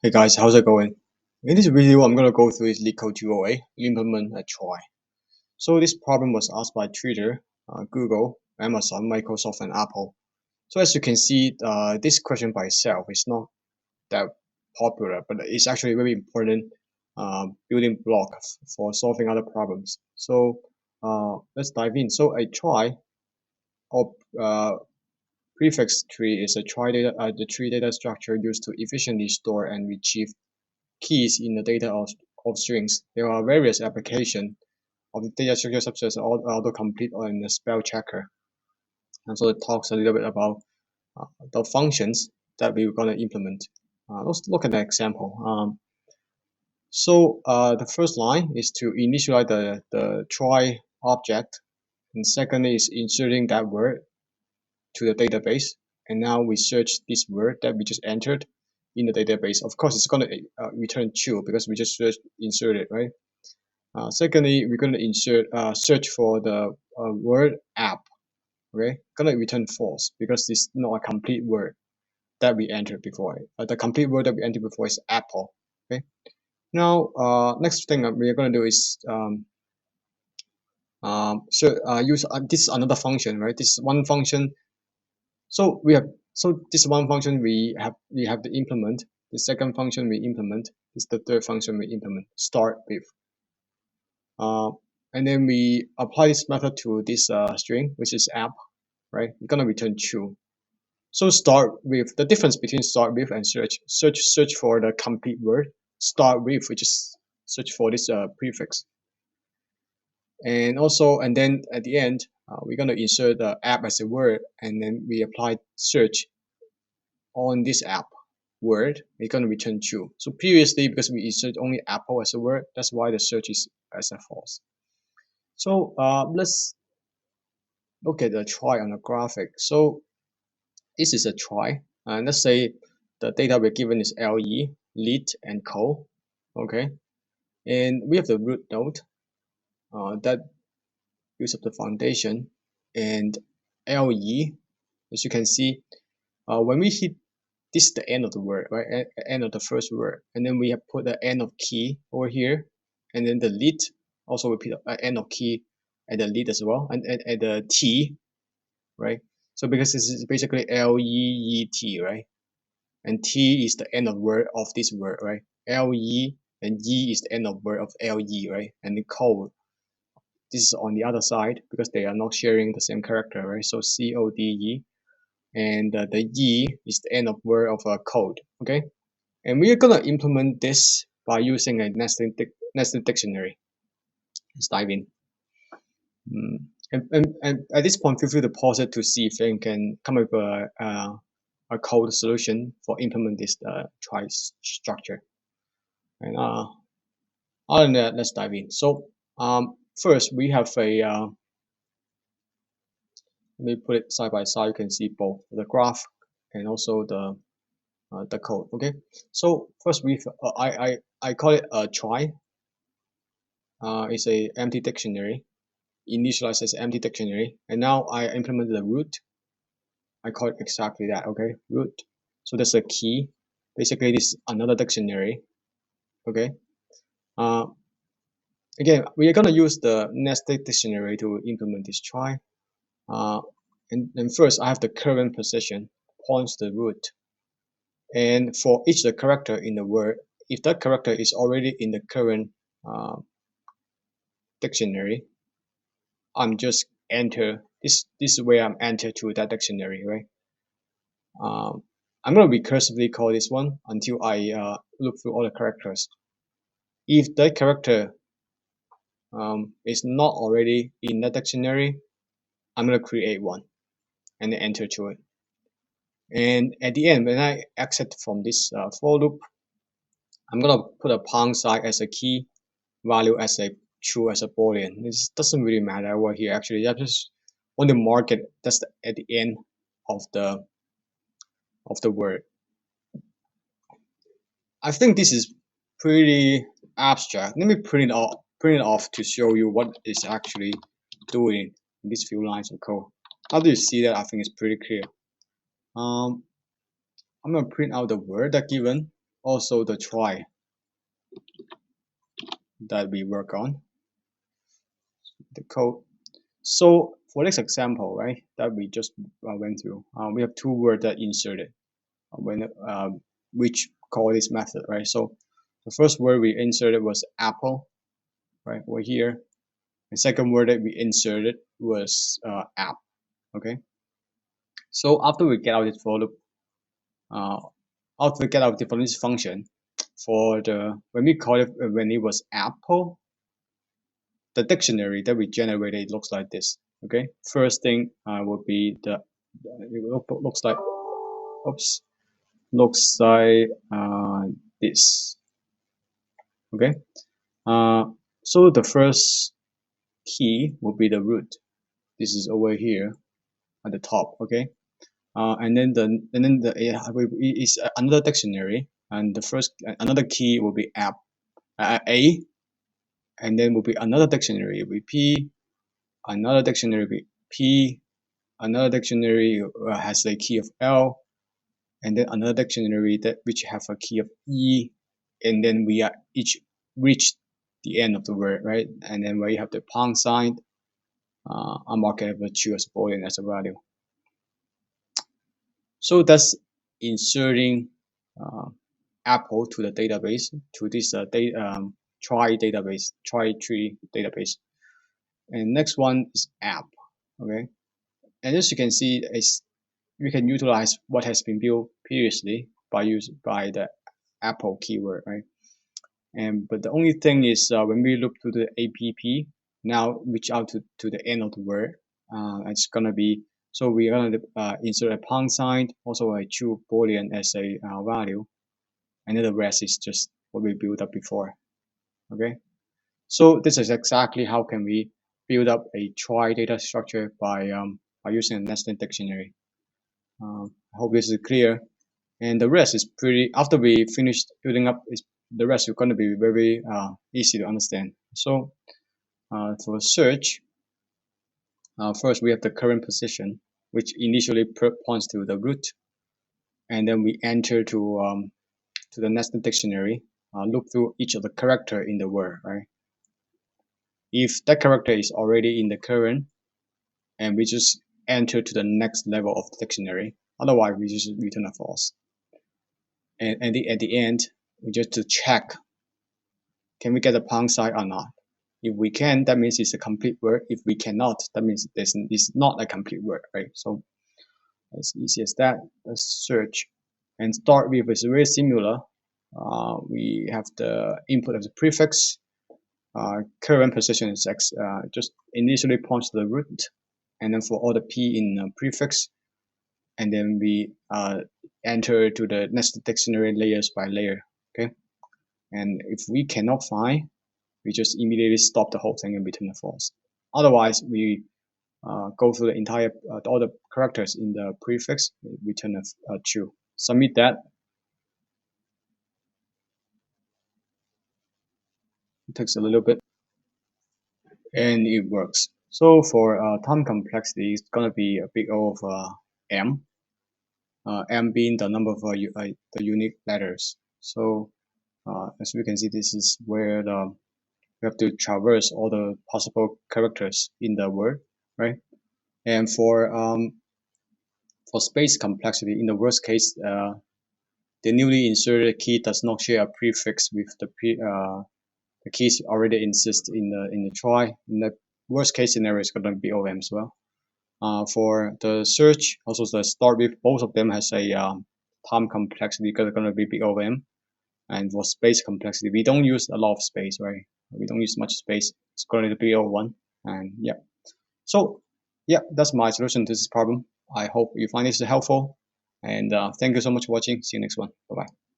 Hey guys, how's it going? In this video, I'm going to go through this Leetcode 208, implement a try. So this problem was asked by Twitter, Google, Amazon, Microsoft, and Apple. So as you can see, this question by itself is not that popular, but it's actually a very important building block for solving other problems. So let's dive in. So a try or prefix tree is the tree data structure used to efficiently store and retrieve keys in the data of strings. There are various applications of the data structure such as autocomplete and the spell checker. And so it talks a little bit about the functions that we're going to implement. Let's look at an example. The first line is to initialize the try object, and secondly is inserting that word to the database. And now we search this word that we just entered in the database. Of course, it's going to return true because we just inserted, right? Secondly, we're going to search for the word app. Okay, going to return false because it's not a complete word that we entered before. The complete word that we entered before is apple. Okay. Now, next thing we're going to do is use this is another function, right? This is one function. So this one function we have to implement. The second function we implement is the third function we implement. Start with. And then we apply this method to this string, which is app, right? We're gonna return true. So start with, the difference between start with and search for the complete word. Start with, which is search for this prefix. And then at the end, we're gonna insert the app as a word, and then we apply search on this app word. We're gonna return true. So previously, because we insert only apple as a word, that's why the search is as a false. So let's look at the try on the graphic. So this is a try, and let's say the data we're given is LE, lead, and code. Okay, and we have the root node that uses up the foundation, and LE, as you can see, when we hit this is the end of the word, right? End of the first word, and then we have put the end of key over here, and then the lead also repeat end of key at the lead as well, and at the T, right? So because this is basically LEET, right? And T is the end of word of this word, right? LE and E is the end of word of LE, right? And the code, this is on the other side because they are not sharing the same character, right? So CODE, and the E is the end of word of a code, okay? And we are gonna implement this by using a nested dictionary. Let's dive in. And at this point, feel free to pause it to see if you can come up with a code solution for implement this try structure. And other than that, let's dive in. So first we have a let me put it side by side. You can see both the graph and also the code. Okay. So first we I call it a try. It's a empty dictionary. Initialized as empty dictionary, and now I implemented the root. I call it exactly that. Okay, root. So that's a key. Basically, this is another dictionary. Okay. Again, we are gonna use the nested dictionary to implement this try. And first, I have the current position points to the root, and for each the character in the word, if that character is already in the current dictionary, I'm just enter this is where I'm enter to that dictionary, right? I'm going to recursively call this one until I look through all the characters. If that character is not already in that dictionary, I'm going to create one and then enter to it. And at the end, when I exit from this for loop, I'm going to put a pound sign as a key, value as a true as a boolean. This doesn't really matter over here. Actually, I just want to mark it. That's at the end of the word. I think this is pretty abstract. Let me print it off to show you what it's actually doing in these few lines of code. After you see that, I think it's pretty clear. I'm gonna print out the word that given. also the trie that we work on, the code. So for this example, right, that we just went through, we have two words that inserted when which call this method, right? So the first word we inserted was apple, right, over here. The second word that we inserted was app. Okay. So after we get out this for loop, after we get out from this function, for the when we call it when it was apple, the dictionary that we generated looks like this. Okay. First thing would be it looks like oops looks like this. Okay. So the first key will be the root. This is over here at the top. Okay. And then is another dictionary, and the first another key will be app a, and then will be another dictionary will be p, another dictionary will be p, another dictionary has a key of l, and then another dictionary that which have a key of e, and then we are each reach the end of the word, right? And then where you have the pound sign, I'm marking the true as boolean as a value. So that's inserting Apple to the database, to this Trie database. And next one is app. Okay, and as you can see, we can utilize what has been built previously by the Apple keyword, right? And but the only thing is when we look to the app, now reach out to the end of the word, it's gonna be, so we're gonna insert a pound sign, also a true boolean as a value, and then the rest is just what we built up before. Okay, so this is exactly how can we build up a trie data structure by using a nested dictionary. I hope this is clear, and the rest is pretty. After we finish building up, the rest is going to be very easy to understand. So for search, first we have the current position, which initially points to the root, and then we enter to the nested dictionary, look through each of the character in the word, right? If that character is already in the current, and we just enter to the next level of the dictionary, otherwise we just return a false. And at the end, we just to check, can we get a pound sign or not? If we can, that means it's a complete word. If we cannot, that means it's not a complete word, right? So as easy as that. Let's search. And start with is very similar. We have the input of the prefix. Current position is just initially points to the root, and then for all the p in prefix, and then we enter to the nested dictionary layers by layer. Okay, and if we cannot find, we just immediately stop the whole thing and return a false. Otherwise, we go through the entire all the characters in the prefix, return a true. Submit that. It takes a little bit, and it works. So for time complexity, it's gonna be a big O of m. M being the number of the unique letters. So as we can see, this is where we have to traverse all the possible characters in the word, right? And for space complexity, in the worst case, the newly inserted key does not share a prefix with the keys already exist in the trie. In the worst case scenario, it's going to be OM as well. For the search, also the start with, both of them has a time complexity because it's going to be big OM. And for space complexity, we don't use a lot of space, right? We don't use much space. It's going to be O1. And yeah. So yeah, that's my solution to this problem. I hope you find this helpful. And thank you so much for watching. See you next one. Bye-bye.